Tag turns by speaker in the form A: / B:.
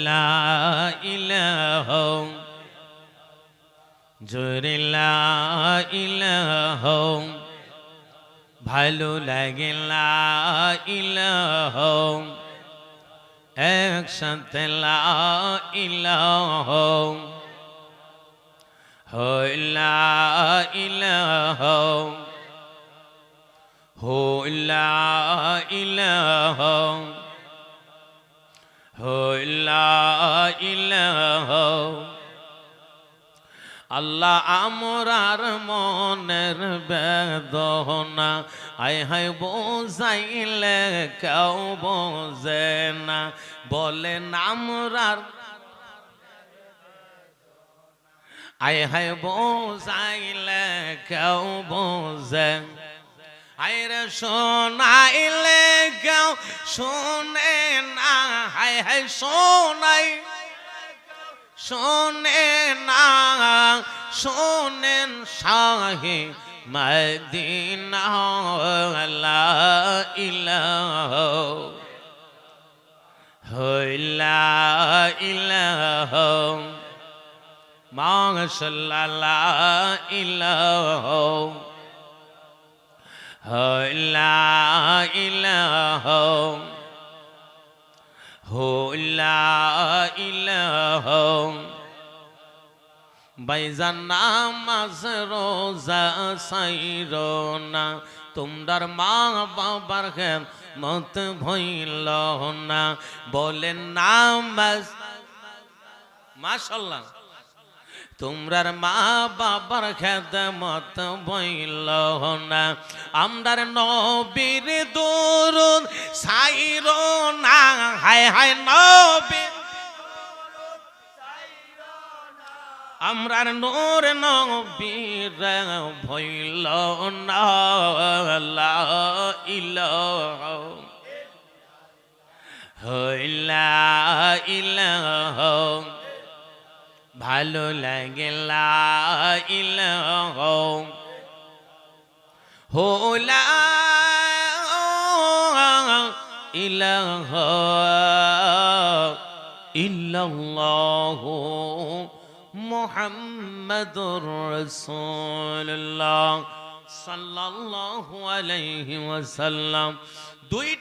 A: লা ইলাহা জোরে লা ইলাহা ভালো লাগে লা ইলাহা একসাথে লা ইলাহা লা ইলাহা লা ইলাহা লা ইলাহা আল্লাহ আমরার মনের বেদনা আয় হায় বোঝাইলে কেউ বোঝে না বলেন আমরার আয় হায় বোঝাইলে কেউ বোঝে আইরে শোনাইলে কেউ শোনে না হায় হায় শোনাই শোনে না শোনেন শাহে মদিনা লা ইলাহা লা ইলাহা মাশাআল্লাহ লা ইলাহা লা ইলাহা লা ইলাহা বাইজান নামাজ রোজা সাইরো না তোমরার মা বাবার মত ভইল না বলেন নামাজ মাশাআল্লাহ তোমরার মা বাবার খেদমত বইল না আমরার নবীর দরুদ সাইরো না হায় হায় নবীর আমরার নূর নবীর ভইল না লা ইলাহা লা ইলাহা ভালো লাগে লা ইলাহা লা ইলাহা ইল্লাল্লাহু মুহাম্মাদুর রাসূলুল্লাহ সাল্লাল্লাহু আলাইহি ওয়াসাল্লাম দুইটা